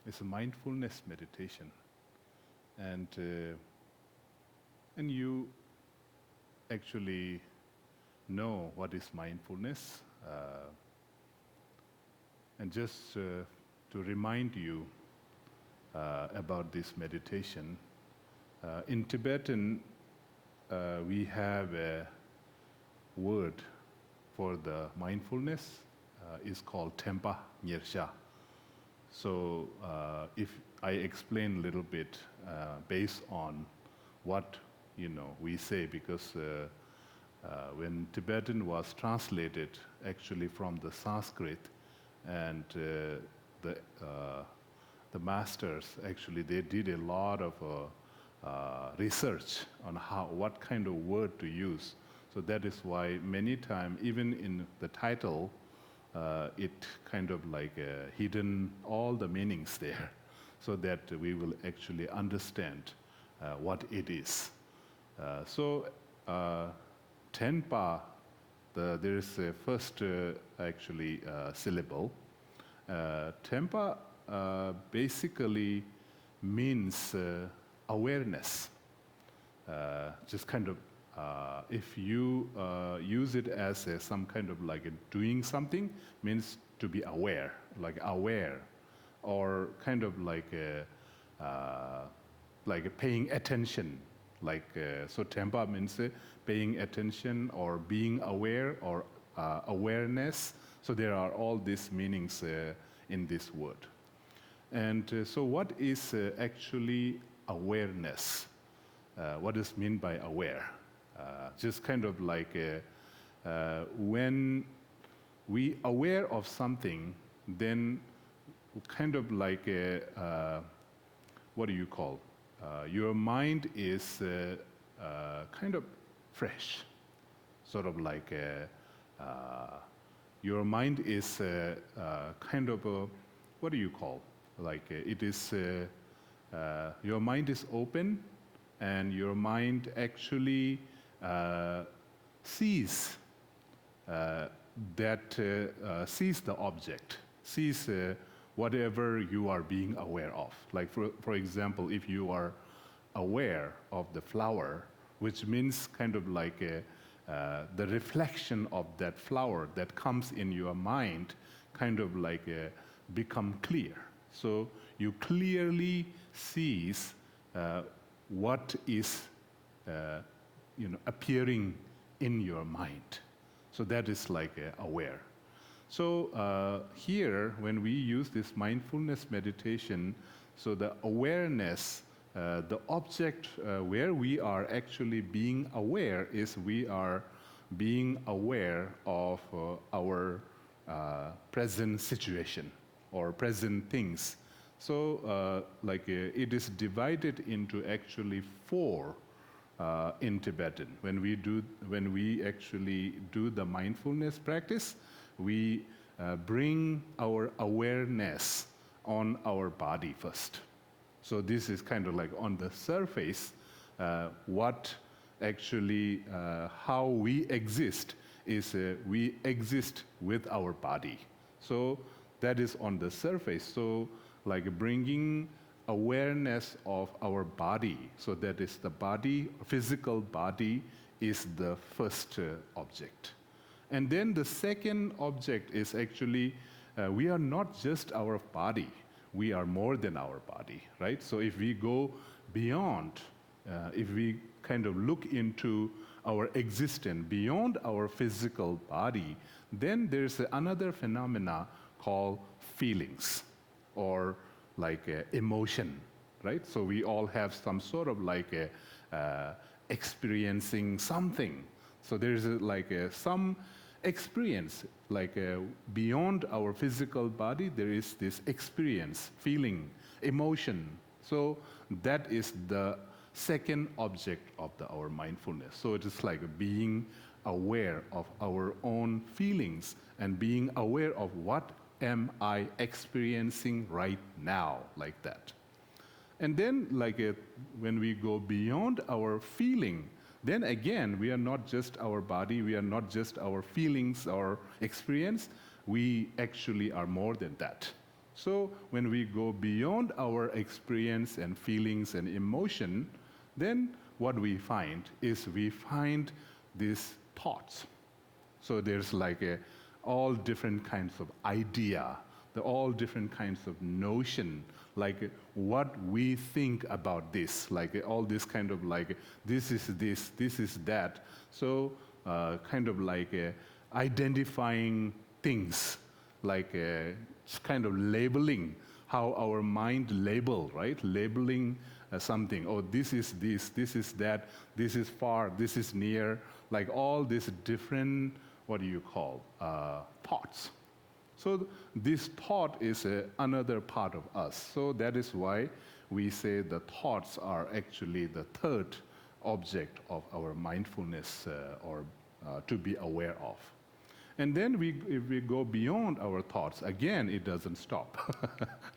It's a mindfulness meditation. And you actually know what is mindfulness. And just to remind you about this meditation, in Tibetan, we have a word for the mindfulness. It's called Tempa Nyersha. So if I explain a little bit based on what we say, because when Tibetan was translated actually from the Sanskrit, and the masters actually they did a lot of research on what kind of word to use. So that is why many times, even in the title, it kind of like hidden all the meanings there, so that we will actually understand what it is. So Tenpa, there is a first actually syllable. Tempa basically means awareness. Just kind of, if you use it as some kind of like doing something, means to be aware, like aware, or kind of like paying attention. So Tempa means paying attention or being aware or awareness. So there are all these meanings in this word. And so what is actually awareness? What is meant by aware? Just kind of like when we aware of something, then kind of like what do you call? Your mind is kind of fresh, sort of like your mind is kind of what do you call? Like it is your mind is open, and your mind actually sees sees the object, sees whatever you are being aware of. Like for example, if you are aware of the flower, which means kind of like the reflection of that flower that comes in your mind, kind of like become clear. So you clearly sees what is appearing in your mind. So that is like aware. So here, when we use this mindfulness meditation, so the awareness, the object where we are actually being aware is we are being aware of our present situation or present things. So it is divided into actually 4 in Tibetan. When we actually do the mindfulness practice, we bring our awareness on our body first. So this is kind of like on the surface, what actually, how we exist is we exist with our body. So that is on the surface. So like bringing awareness of our body, so that is the body, physical body is the first object. And then the second object is actually, we are not just our body, we are more than our body, right? So if we go beyond, if we kind of look into our existence beyond our physical body, then there's another phenomena called feelings, or like emotion, right? So we all have some sort of like experiencing something. So there's like some experience, like beyond our physical body, there is this experience, feeling, emotion. So that is the second object of our mindfulness. So it is like being aware of our own feelings and being aware of what am I experiencing right now, like that. And then like when we go beyond our feeling, then again, we are not just our body, we are not just our feelings or experience, we actually are more than that. So when we go beyond our experience and feelings and emotion, then what we find is we find these thoughts. So there's like all different kinds of idea, all different kinds of notion, like what we think about this, like all this kind of like this is that. So kind of like identifying things, like kind of labeling, how our mind label, right? Labeling something. Oh, this is that, this is far, this is near, like all these different, what do you call, thoughts. So this thought is another part of us. So that is why we say the thoughts are actually the third object of our mindfulness or to be aware of. And then if we go beyond our thoughts, again, it doesn't stop,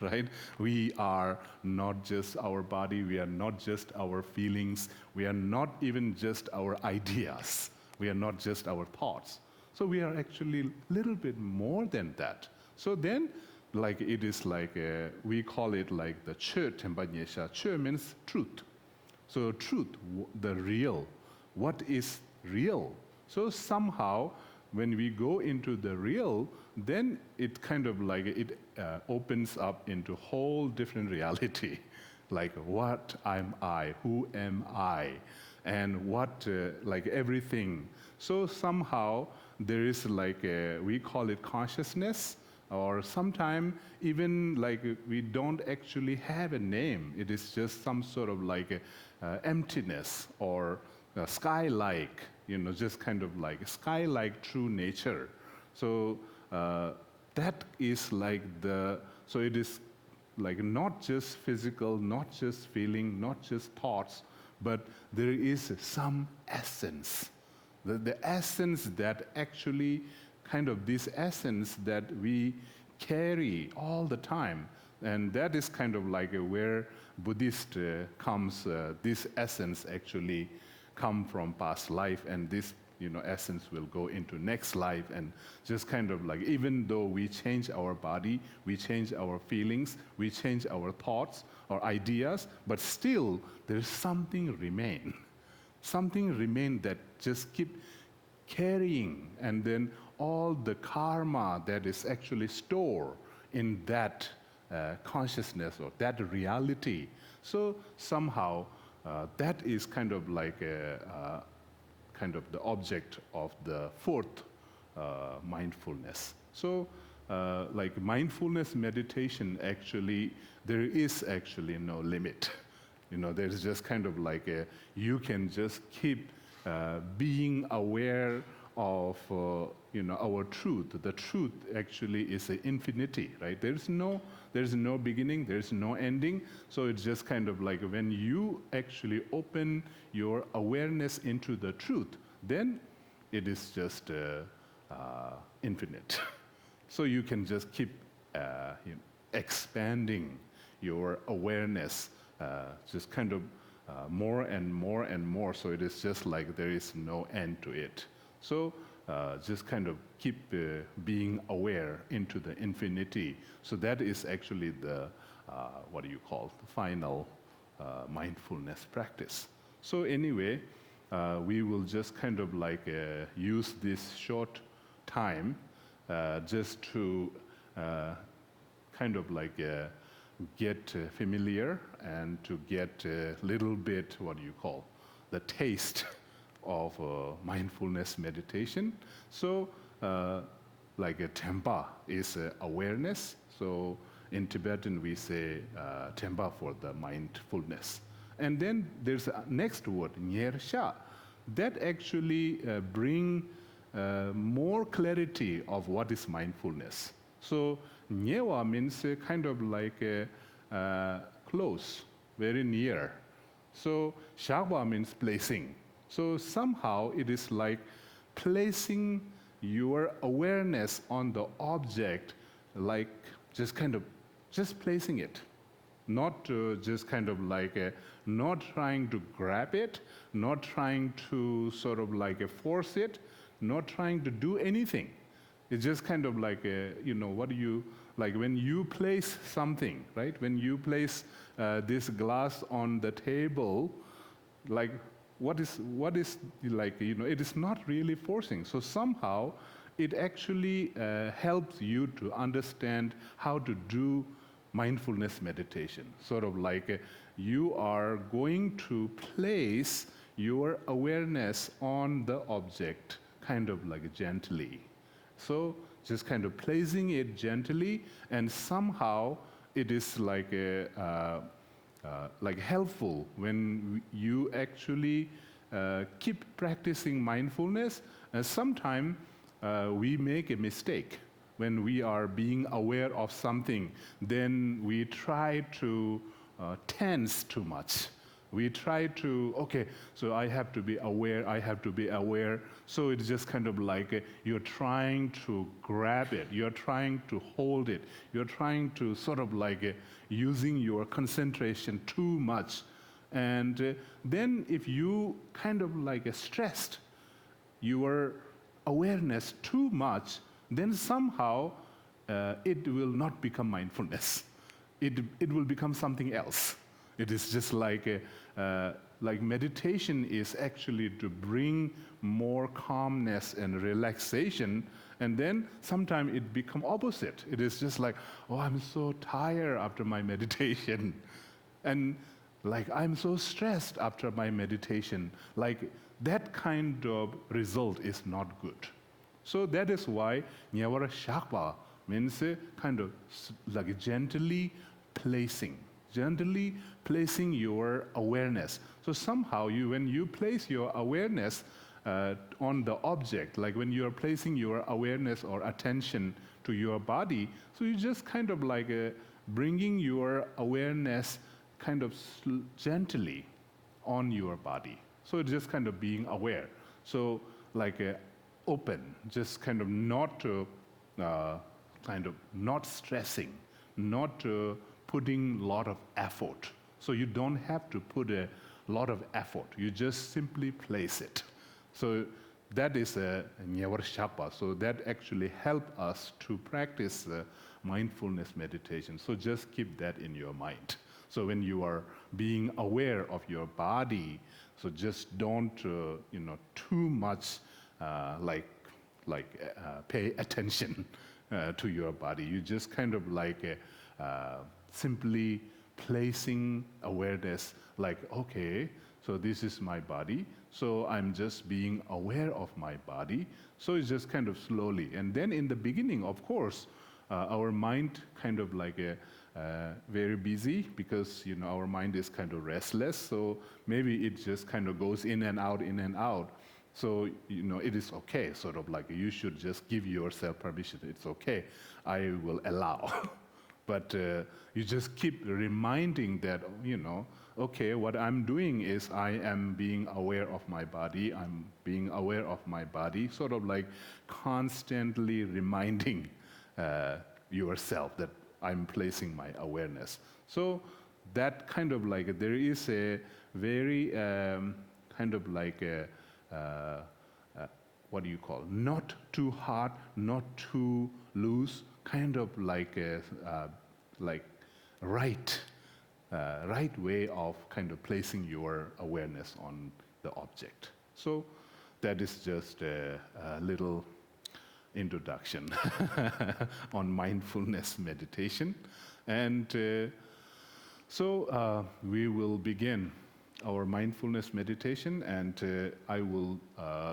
right? We are not just our body, we are not just our feelings, we are not even just our ideas, we are not just our thoughts. So we are actually a little bit more than that. So then, like it is like, we call it like the ZaChoeje Rinpoche. ZaChoeje means truth. So truth, the real, what is real? So somehow, when we go into the real, then it kind of like, it opens up into whole different reality. Like what am I, who am I, and what, like everything. So somehow there is like, we call it consciousness, or sometimes even like we don't actually have a name. It is just some sort of like emptiness or sky-like, just kind of like sky-like true nature. So that is like so it is like not just physical, not just feeling, not just thoughts, but there is some essence. The essence that actually, kind of this essence that we carry all the time. And that is kind of like where Buddhist comes, this essence actually come from past life, and this essence will go into next life, and just kind of like, even though we change our body, we change our feelings, we change our thoughts or ideas, but still there's something remain. Something remain that just keep carrying, and then all the karma that is actually stored in that consciousness or that reality. So somehow that is kind of like kind of the object of the fourth mindfulness. So like mindfulness meditation, actually, there is actually no limit. There's just kind of like you can just keep being aware of our truth. The truth actually is an infinity, right? There's no beginning, there's no ending. So it's just kind of like when you actually open your awareness into the truth, then it is just infinite. So you can just keep expanding your awareness, just kind of more and more and more. So it is just like there is no end to it. So just kind of keep being aware into the infinity. So that is actually the, what do you call, the final mindfulness practice. So anyway, we will just kind of like use this short time just to kind of like get familiar and to get a little bit, what do you call, the taste of mindfulness meditation. So like a tempa is awareness. So in Tibetan we say tempa for the mindfulness. And then there's a next word, nyersha. That actually bring more clarity of what is mindfulness. So nyewa means kind of like close, very near. So shagwa means placing. So somehow it is like placing your awareness on the object, like just kind of just placing it. Not just kind of like not trying to grab it, not trying to sort of like force it, not trying to do anything. It's just kind of like what do you like when you place something, right? When you place this glass on the table, like what is like, it is not really forcing. So somehow it actually helps you to understand how to do mindfulness meditation. Sort of like you are going to place your awareness on the object, kind of like gently. So just kind of placing it gently, and somehow it is like helpful when you actually keep practicing mindfulness. Sometimes we make a mistake when we are being aware of something. Then we try to tense too much. We try to, okay, so I have to be aware, I have to be aware. So it's just kind of like you're trying to grab it, you're trying to hold it, you're trying to sort of like using your concentration too much. And then if you kind of like stressed your awareness too much, then somehow it will not become mindfulness. It will become something else. It is just like meditation is actually to bring more calmness and relaxation, and then sometimes it become opposite. It is just like, oh, I'm so tired after my meditation, and like I'm so stressed after my meditation. Like that kind of result is not good. So that is why Nyawara Shakpa means kind of like gently placing your awareness. So somehow when you place your awareness on the object, like when you are placing your awareness or attention to your body, so you just kind of like bringing your awareness kind of gently on your body. So it's just kind of being aware. So like open, just kind of not kind of not stressing, not putting a lot of effort. So you don't have to put a lot of effort. You just simply place it. So that is a Nyawar Shapa. So that actually helps us to practice mindfulness meditation. So just keep that in your mind. So when you are being aware of your body, so just don't too much pay attention to your body. You just kind of like simply placing awareness, like, okay, so this is my body, so I'm just being aware of my body. So it's just kind of slowly. And then in the beginning, of course, our mind kind of like very busy, because our mind is kind of restless, so maybe it just kind of goes in and out, in and out. So it is okay, sort of like you should just give yourself permission. It's okay, I will allow. But you just keep reminding that, okay, what I'm doing is I am being aware of my body, I'm being aware of my body, sort of like constantly reminding yourself that I'm placing my awareness. So that kind of like, there is a very kind of like what do you call, not too hard, not too loose, kind of like right way of kind of placing your awareness on the object. So that is just a little introduction on mindfulness meditation. And so we will begin our mindfulness meditation, and I will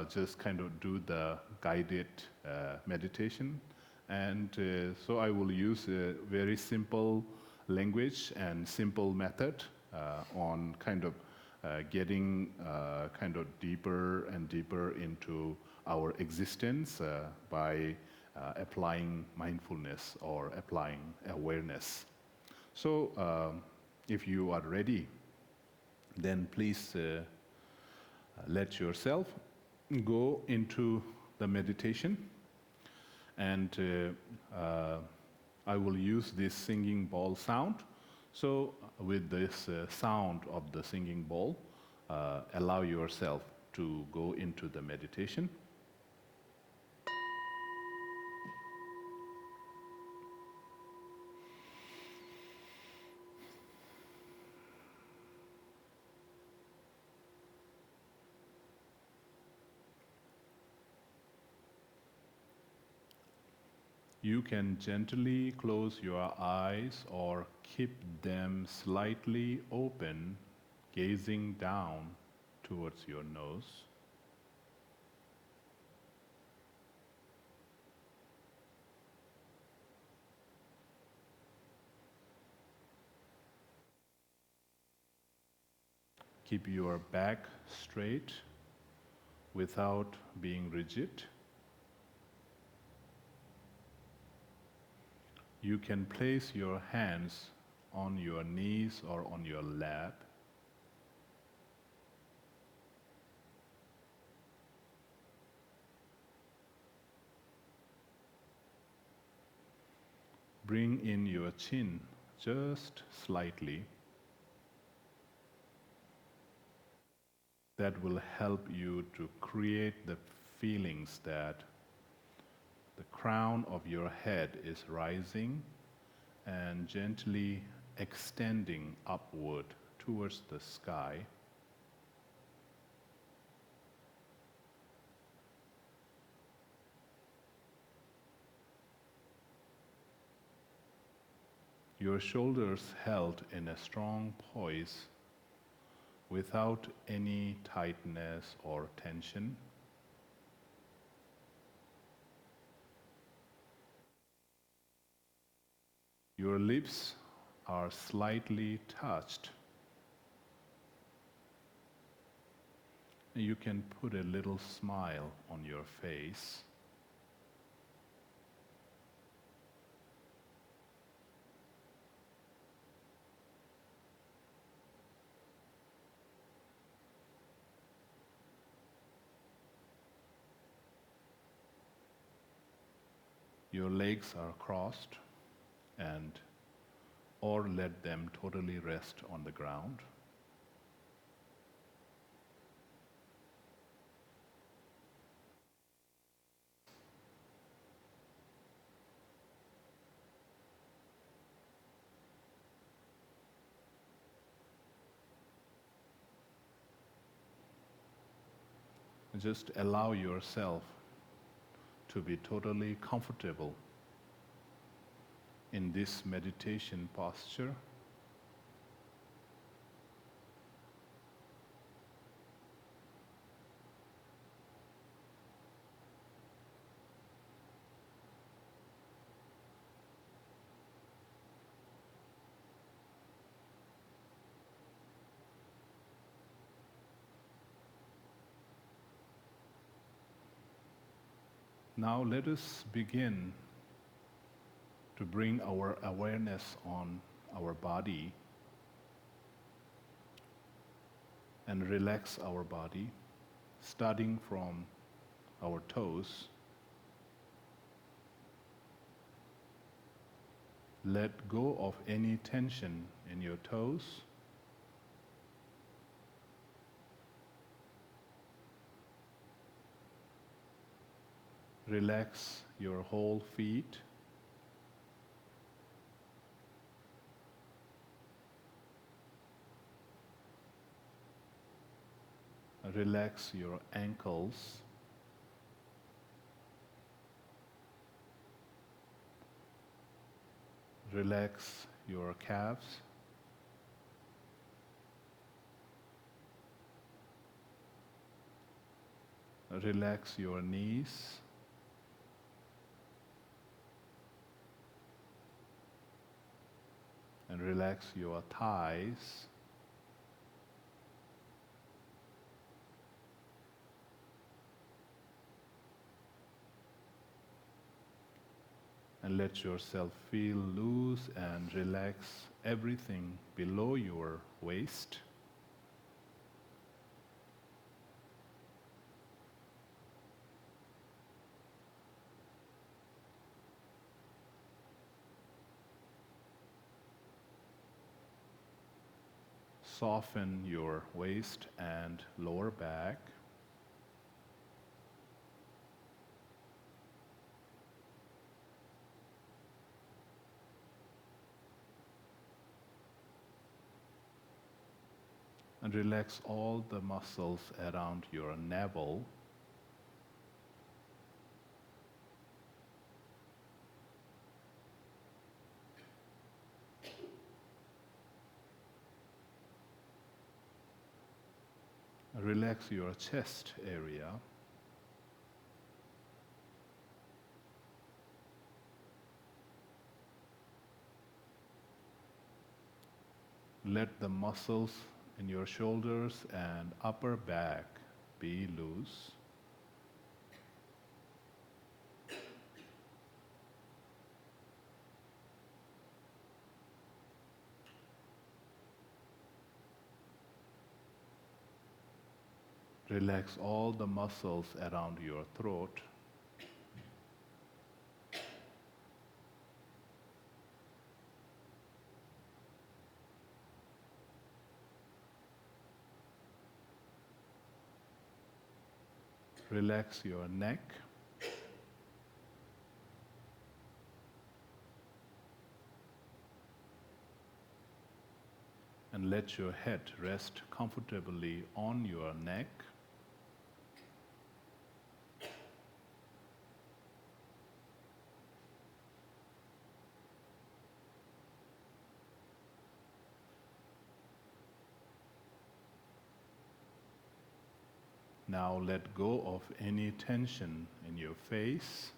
just kind of do the guided meditation. And so I will use a very simple language and simple method on kind of getting kind of deeper and deeper into our existence by applying mindfulness or applying awareness. So if you are ready, then please let yourself go into the meditation. And I will use this singing bowl sound. So with this sound of the singing bowl, allow yourself to go into the meditation. You can gently close your eyes or keep them slightly open, gazing down towards your nose. Keep your back straight without being rigid. You can place your hands on your knees or on your lap. Bring in your chin just slightly. That will help you to create the feelings that the crown of your head is rising and gently extending upward towards the sky. Your shoulders held in a strong poise without any tightness or tension. Your lips are slightly touched. You can put a little smile on your face. Your legs are crossed and or let them totally rest on the ground. Just allow yourself to be totally comfortable in this meditation posture. Now let us begin to bring our awareness on our body and relax our body, starting from our toes. Let go of any tension in your toes. Relax your whole feet. Relax your ankles. Relax your calves. Relax your knees. And relax your thighs. And let yourself feel loose and relax everything below your waist. Soften your waist and lower back. And relax all the muscles around your navel. Relax your chest area. Let the muscles in your shoulders and upper back be loose. Relax all the muscles around your throat. Relax your neck. And let your head rest comfortably on your neck. Now let go of any tension in your face.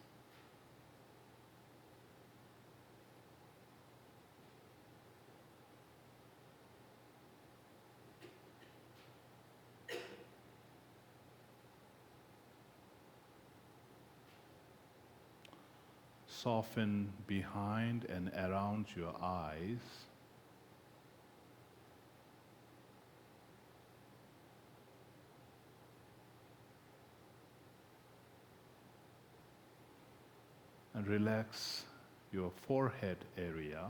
Soften behind and around your eyes. And relax your forehead area.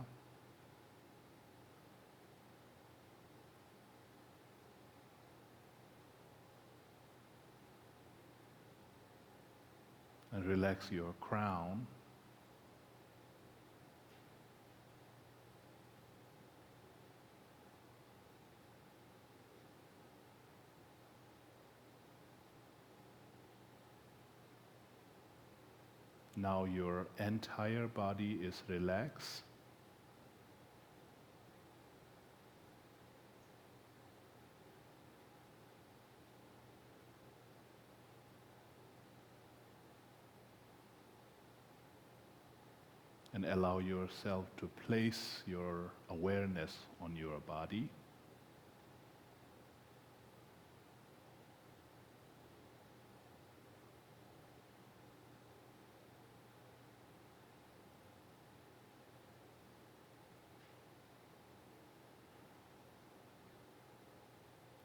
And relax your crown. Now your entire body is relaxed. And allow yourself to place your awareness on your body.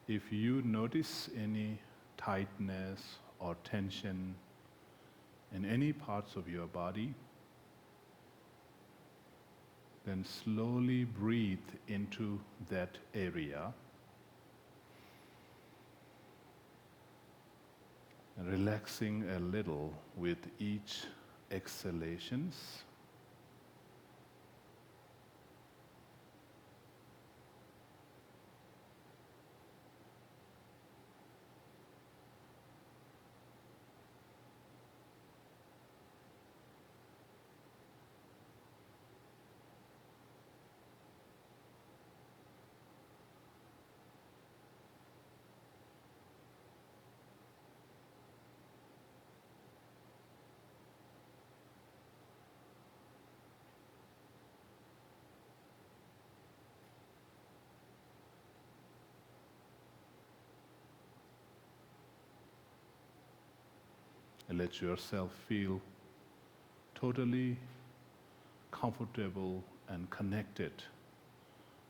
If you notice any tightness or tension in any parts of your body, then slowly breathe into that area and relaxing a little with each exhalations. And let yourself feel totally comfortable and connected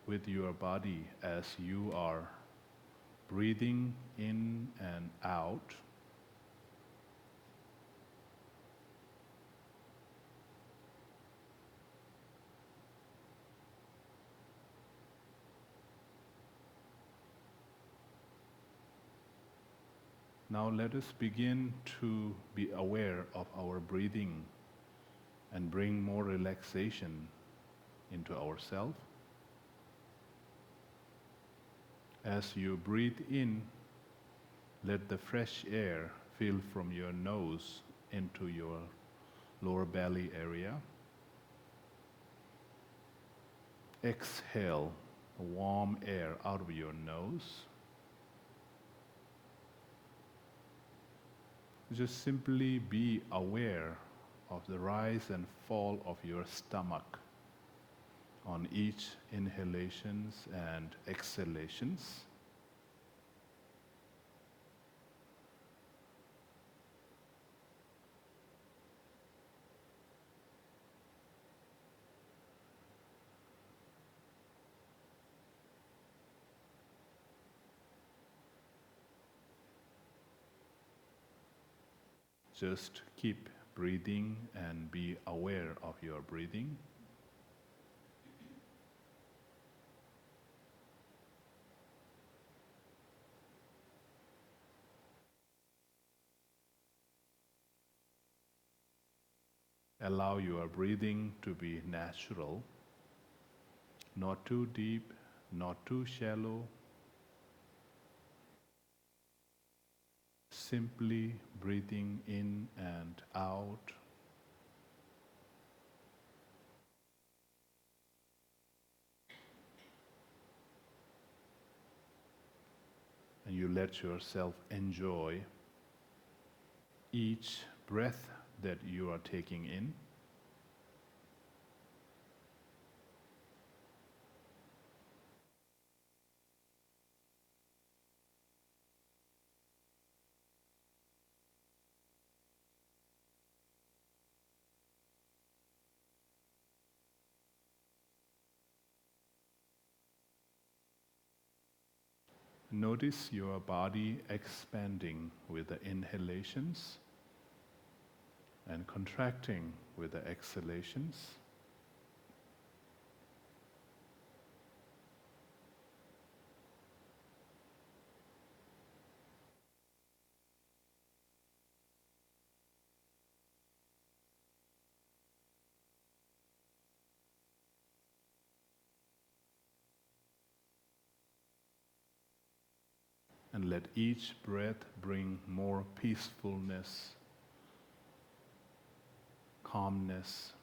with your body as you are breathing in and out. Now let us begin to be aware of our breathing and bring more relaxation into ourselves. As you breathe in, let the fresh air fill from your nose into your lower belly area. Exhale warm air out of your nose. Just simply be aware of the rise and fall of your stomach on each inhalations and exhalations. Just keep breathing and be aware of your breathing. Allow your breathing to be natural, not too deep, not too shallow. Simply breathing in and out. And you let yourself enjoy each breath that you are taking in. Notice your body expanding with the inhalations and contracting with the exhalations. And let each breath bring more peacefulness, calmness.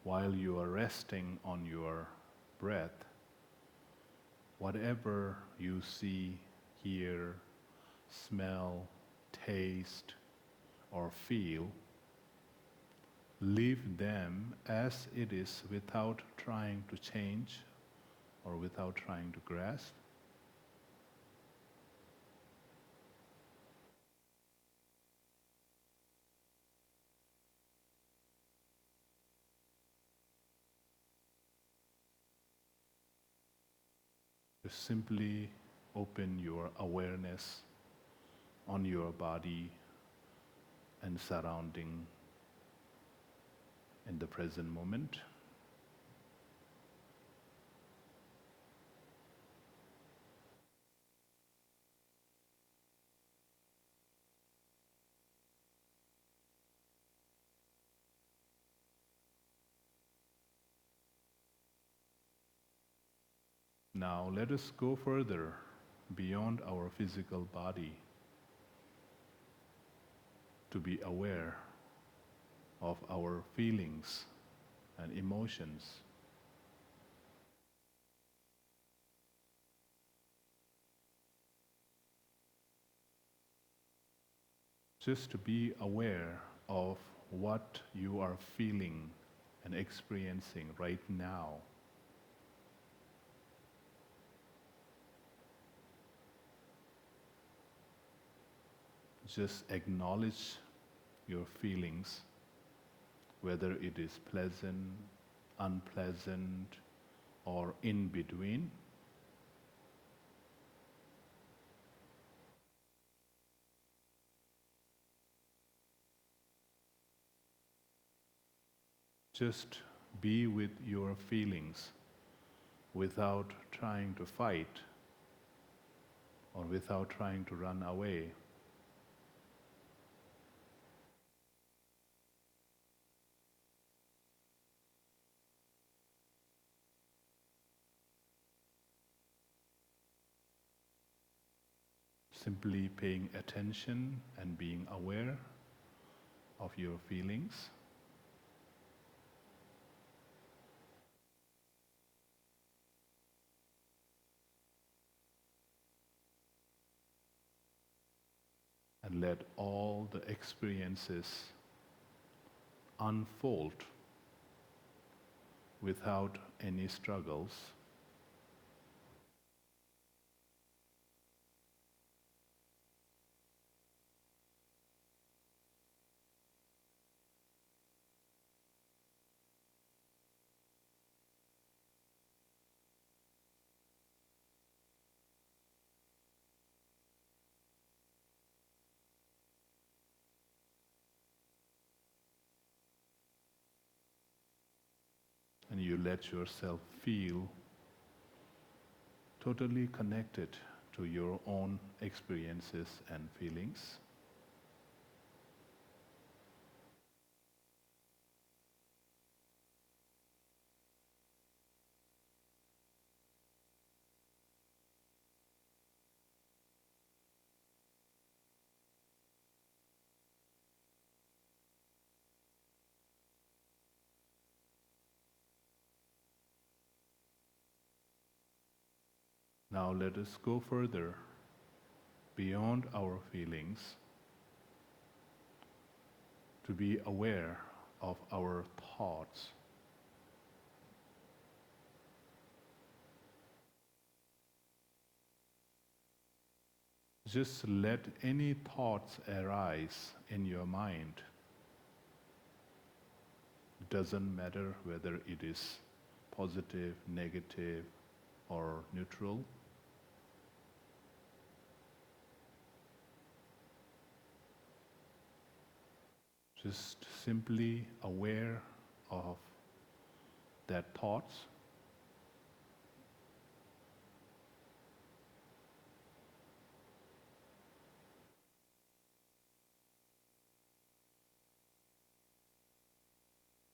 While you are resting on your breath, whatever you see, hear, smell, taste, or feel, leave them as it is without trying to change or without trying to grasp. Just simply open your awareness on your body and surrounding in the present moment. Now let us go further beyond our physical body to be aware of our feelings and emotions. Just to be aware of what you are feeling and experiencing right now. Just acknowledge your feelings, whether it is pleasant, unpleasant, or in between. Just be with your feelings without trying to fight or without trying to run away. simply paying attention and being aware of your feelings. And let all the experiences unfold without any struggles. And you let yourself feel totally connected to your own experiences and feelings. Now let us go further beyond our feelings to be aware of our thoughts. Just let any thoughts arise in your mind. It doesn't matter whether it is positive, negative, or neutral. Just simply aware of that thoughts.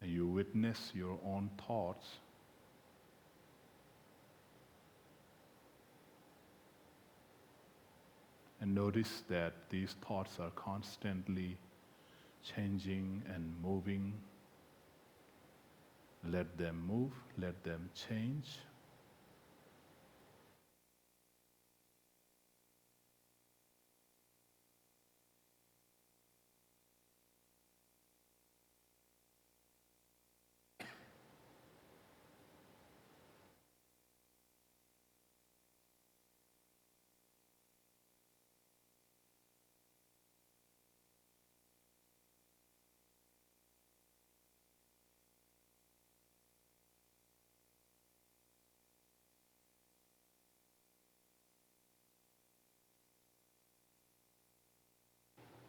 And you witness your own thoughts. And notice that these thoughts are constantly changing and moving. Let them move, let them change.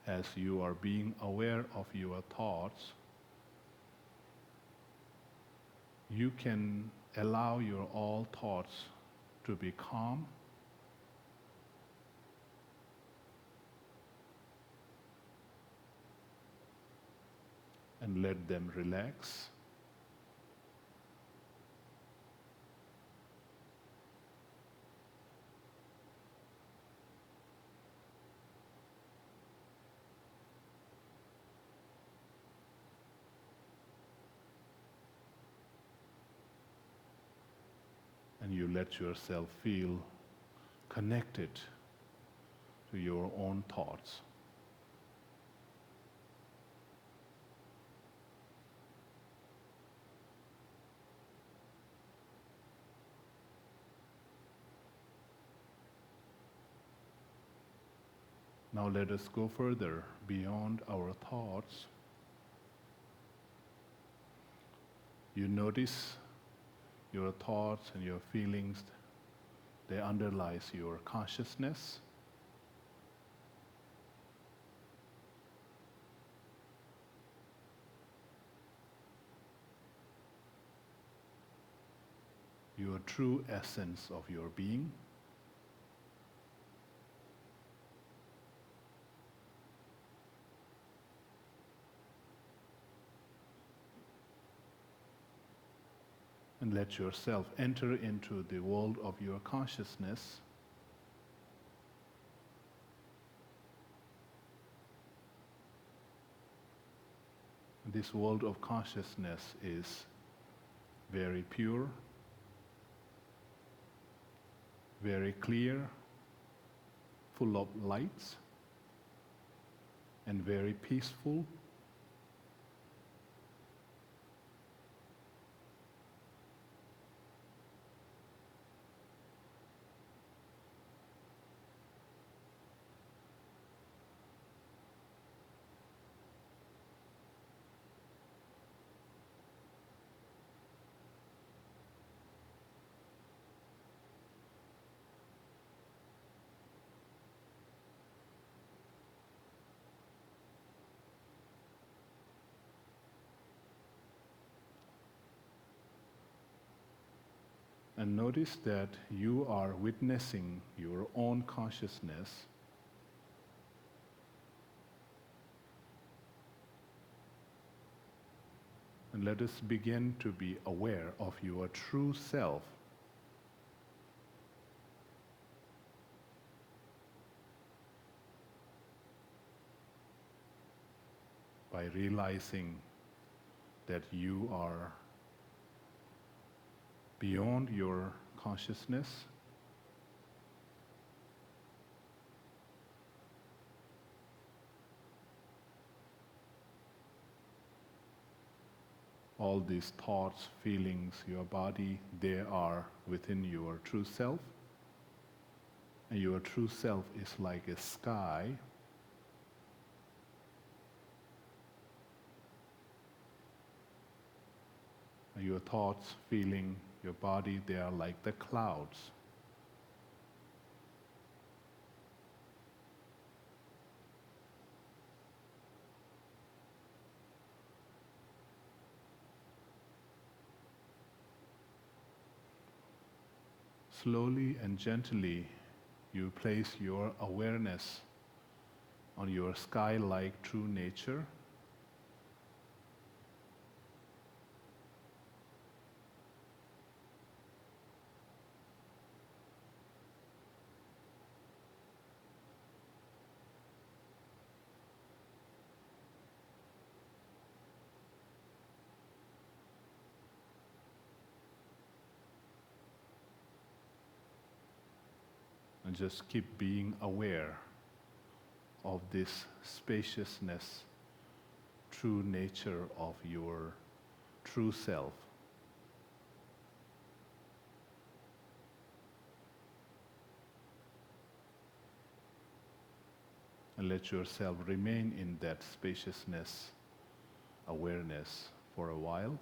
As you are being aware of your thoughts, you can allow your all thoughts to be calm and let them relax. And you let yourself feel connected to your own thoughts. Now let us go further beyond our thoughts. You notice your thoughts and your feelings, they underlies your consciousness. Your true essence of your being. And let yourself enter into the world of your consciousness. This world of consciousness is very pure, very clear, full of lights, and very peaceful. And notice that you are witnessing your own consciousness and let us begin to be aware of your true self. By realizing that you are beyond your consciousness, all these thoughts, feelings, your body, they are within your true self. And your true self is like a sky. And your thoughts, feeling, your body, they are like the clouds. Slowly and gently, you place your awareness on your sky-like true nature. And just keep being aware of this spaciousness, true nature of your true self. And let yourself remain in that spaciousness, awareness for a while.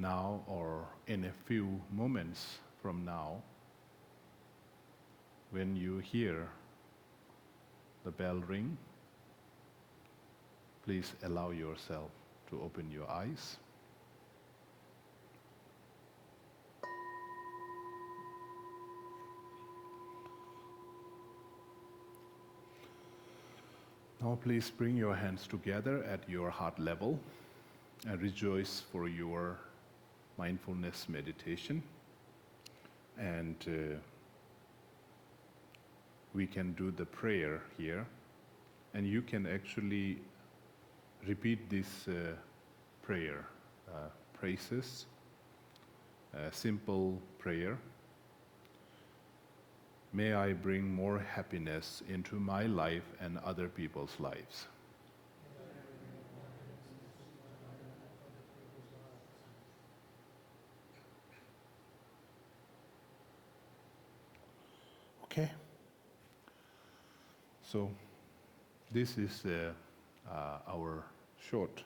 Now or in a few moments from now, when you hear the bell ring, please allow yourself to open your eyes. Now please bring your hands together at your heart level and rejoice for your mindfulness meditation. And we can do the prayer here, and you can actually repeat this prayer, praises, a simple prayer. May I bring more happiness into my life and other people's lives. Okay? So this is our short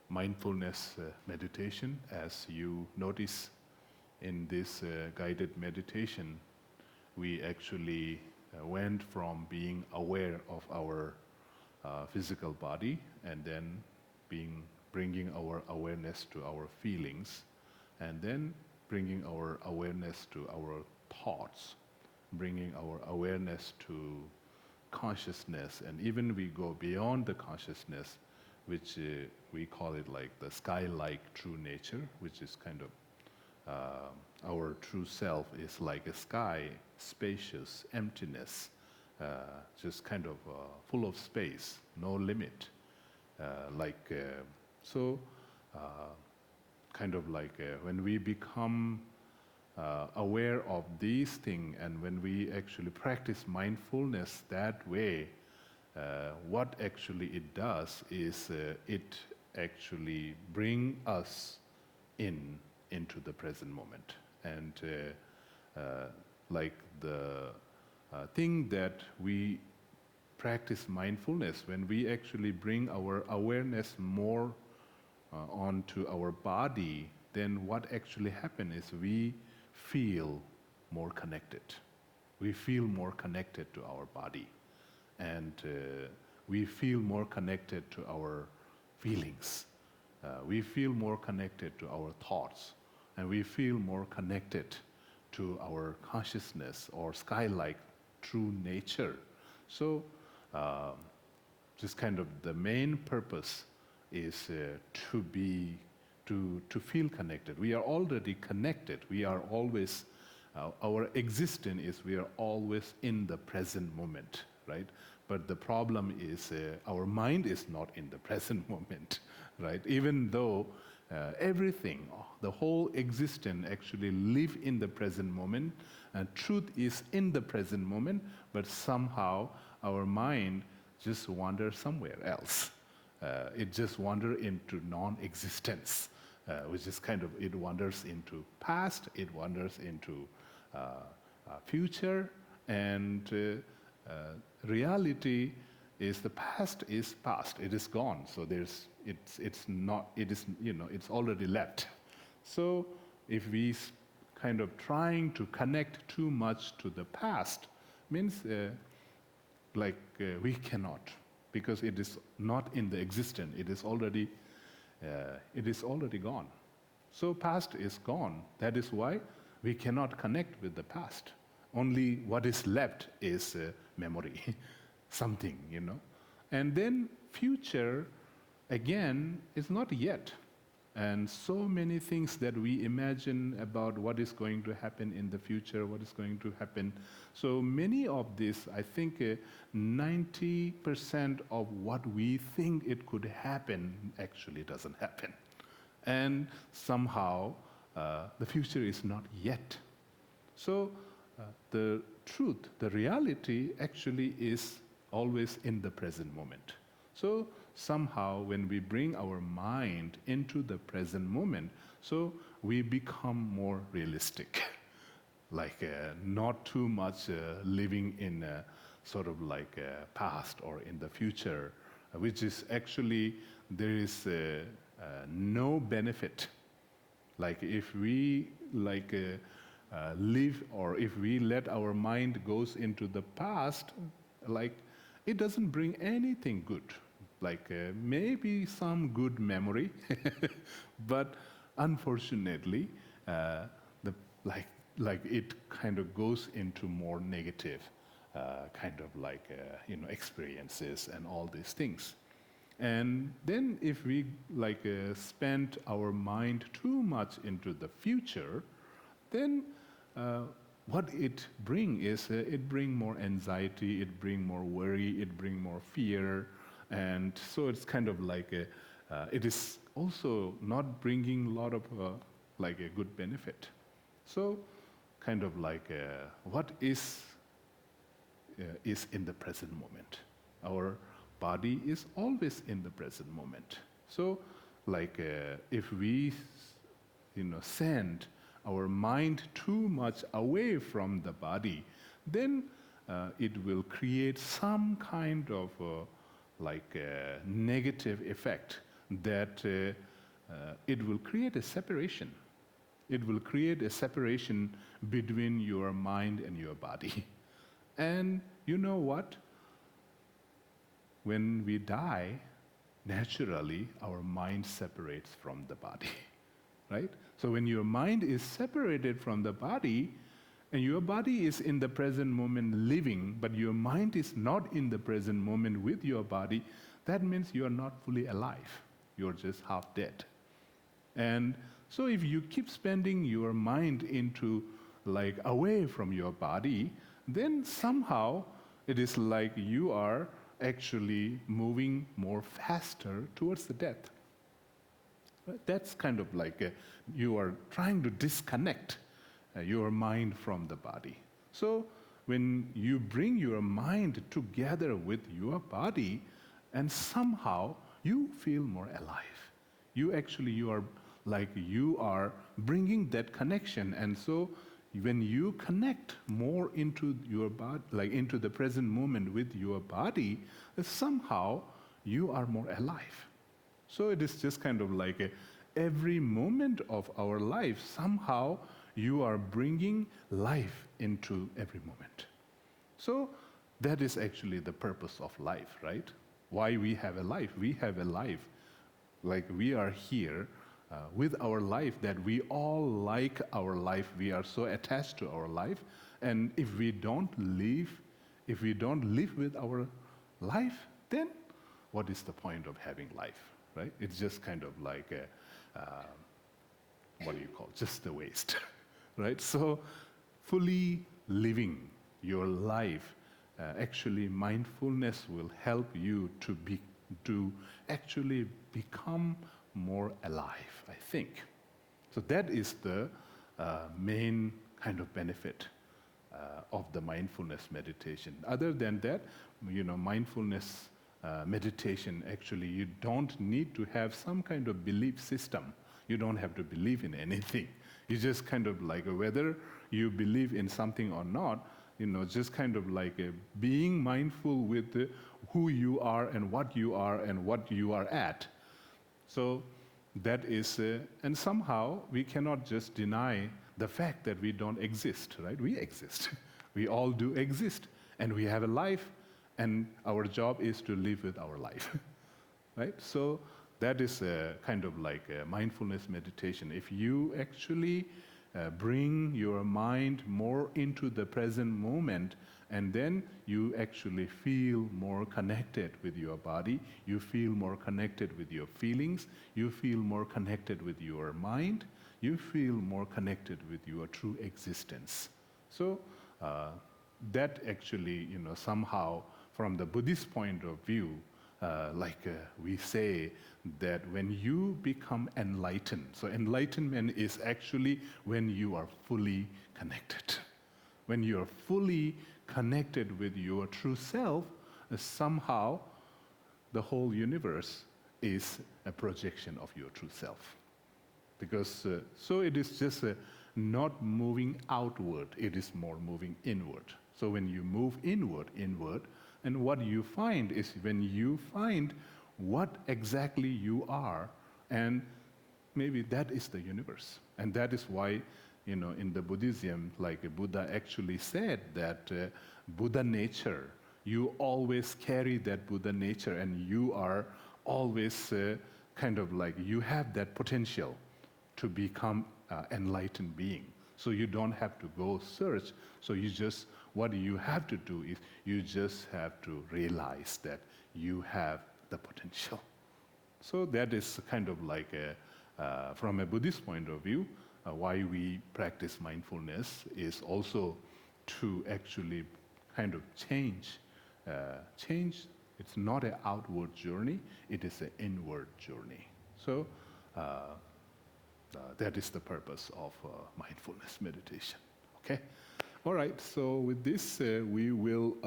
mindfulness meditation. As you notice in this guided meditation, we actually went from being aware of our physical body and then bringing our awareness to our feelings, and then bringing our awareness to our thoughts, bringing our awareness to consciousness, and even we go beyond the consciousness, which we call it like the sky-like true nature, which is kind of our true self is like a sky, spacious, emptiness, just kind of full of space, no limit. Kind of like when we become aware of these things, and when we actually practice mindfulness that way, what actually it does is it actually bring us into the present moment. And like the thing that we practice mindfulness, when we actually bring our awareness more onto our body, then what actually happens is we feel more connected. We feel more connected to our body, and we feel more connected to our feelings. We feel more connected to our thoughts, and we feel more connected to our consciousness or sky-like true nature. So just kind of the main purpose is to feel connected. We are already connected. We are always, our existence is we are always in the present moment, right? But the problem is our mind is not in the present moment, right? Even though everything, the whole existence actually live in the present moment, and truth is in the present moment, but somehow our mind just wanders somewhere else. It just wanders into non-existence, which is kind of, it wanders into past, it wanders into future, and reality is the past is past. It is gone. So it's already left. So if we kind of trying to connect too much to the past, means we cannot, because it is not in the existence. It is already gone. So past is gone. That is why we cannot connect with the past. Only what is left is memory, something, And then future, again, is not yet. And so many things that we imagine about what is going to happen in the future, what is going to happen. So many of this, I think 90% of what we think it could happen actually doesn't happen. And somehow the future is not yet. So the truth, the reality actually is always in the present moment. So somehow when we bring our mind into the present moment, so we become more realistic, not too much living in a sort of like a past or in the future, which is actually, there is no benefit. Like if we live, or if we let our mind goes into the past, it doesn't bring anything good. Maybe some good memory, but unfortunately, it kind of goes into more negative experiences and all these things. And then if we spend our mind too much into the future, then what it bring is it bring more anxiety, it bring more worry, it bring more fear, and so it's kind of it is also not bringing a lot of a good benefit. So kind of what is in the present moment. Our body is always in the present moment. So if we send our mind too much away from the body, then it will create some kind of negative effect that it will create a separation. It will create a separation between your mind and your body. And you know what? When we die, naturally, our mind separates from the body, right? So when your mind is separated from the body, and your body is in the present moment living, but your mind is not in the present moment with your body, that means you are not fully alive. You're just half dead. And so if you keep spending your mind into away from your body, then somehow it is like you are actually moving more faster towards the death. Right? That's kind of you are trying to disconnect your mind from the body. So when you bring your mind together with your body, and somehow you feel more alive. You are bringing that connection, and so when you connect more into your body, into the present moment with your body, somehow you are more alive. So it is just kind of every moment of our life, somehow you are bringing life into every moment. So that is actually the purpose of life, right? Why we have a life? We have a life, we are here with our life, that we all like our life. We are so attached to our life, and if we don't live with our life, then what is the point of having life, right? It's just kind of just a waste. Right? So fully living your life, actually mindfulness will help you to actually become more alive, I think. So that is the main kind of benefit of the mindfulness meditation. Other than that, mindfulness meditation, actually you don't need to have some kind of belief system. You don't have to believe in anything. You just kind of whether you believe in something or not, just kind of being mindful with who you are and what you are at. So that is, and somehow we cannot just deny the fact that we don't exist, right? We exist. We all do exist, and we have a life, and our job is to live with our life, right? So that is kind of a mindfulness meditation. If you actually bring your mind more into the present moment, and then you actually feel more connected with your body, you feel more connected with your feelings, you feel more connected with your mind, you feel more connected with your true existence. So that actually, somehow from the Buddhist point of view, we say that when you become enlightened, so enlightenment is actually when you are fully connected. When you are fully connected with your true self, somehow the whole universe is a projection of your true self. Because so it is just not moving outward, it is more moving inward. So when you move inward, and what you find is when you find what exactly you are, and maybe that is the universe. And that is why, in the Buddhism, Buddha actually said that Buddha nature, you always carry that Buddha nature, and you are always you have that potential to become enlightened being. So you don't have to go search. So what you have to do is you just have to realize that you have the potential. So that is kind of from a Buddhist point of view, why we practice mindfulness is also to actually kind of change. It's not an outward journey, it is an inward journey. So that is the purpose of mindfulness meditation. Okay? All right, so with this, we will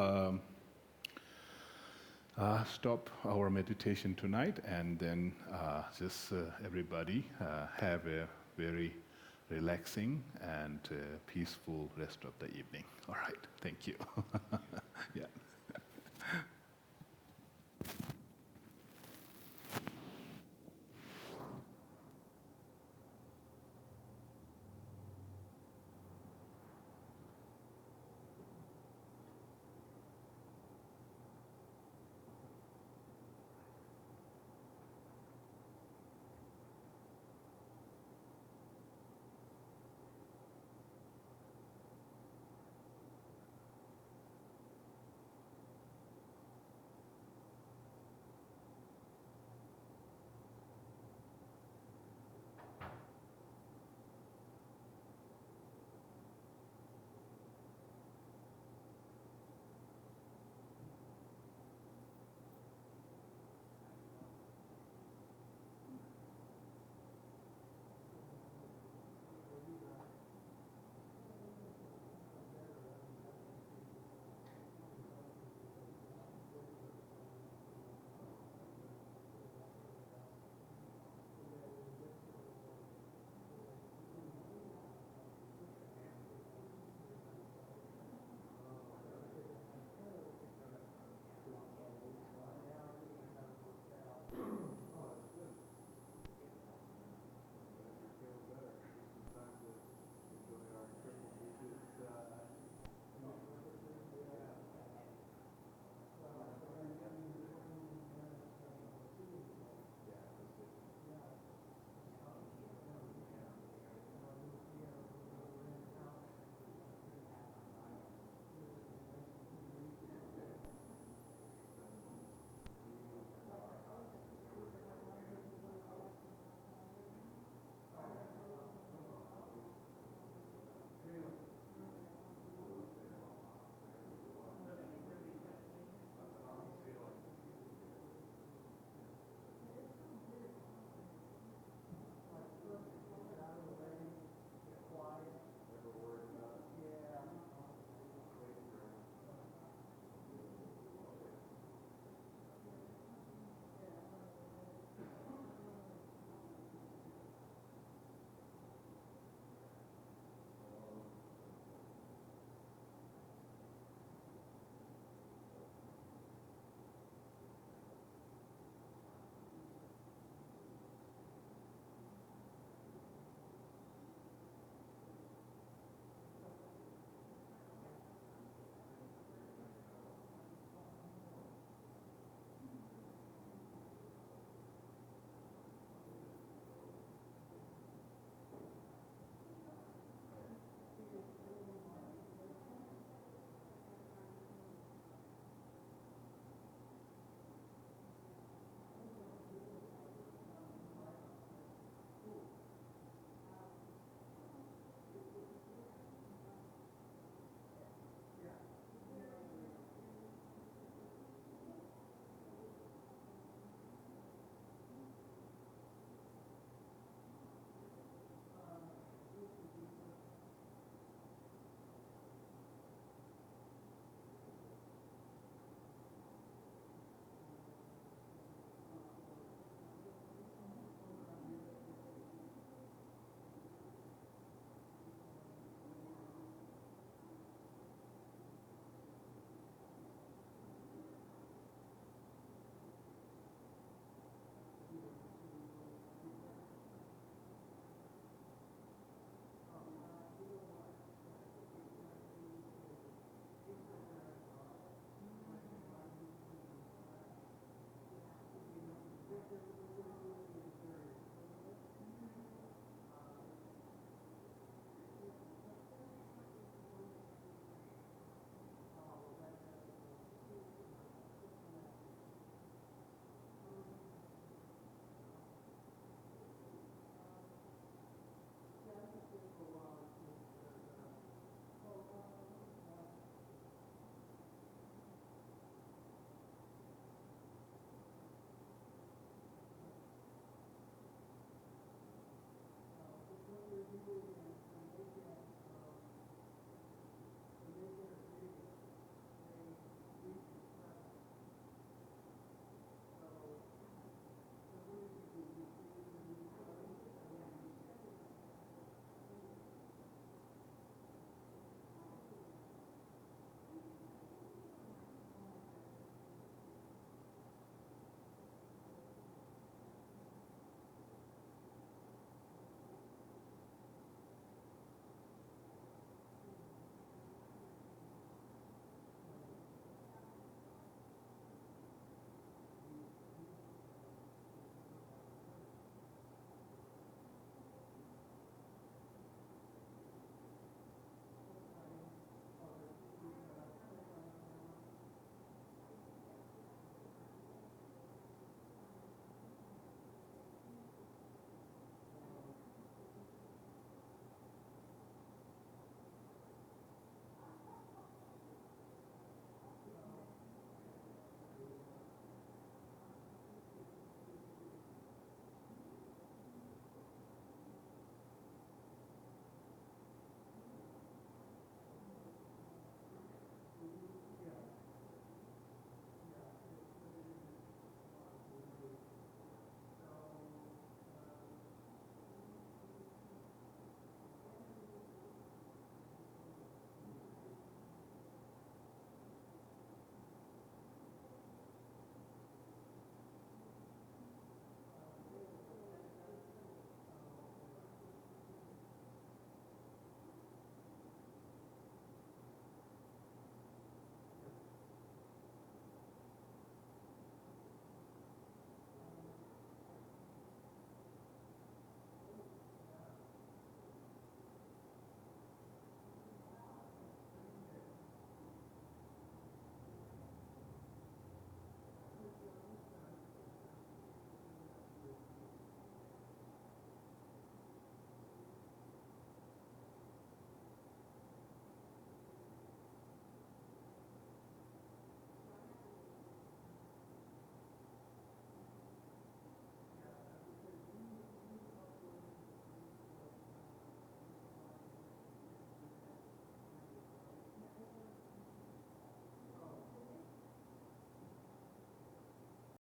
stop our meditation tonight, and then everybody have a very relaxing and peaceful rest of the evening. All right, thank you. Yeah.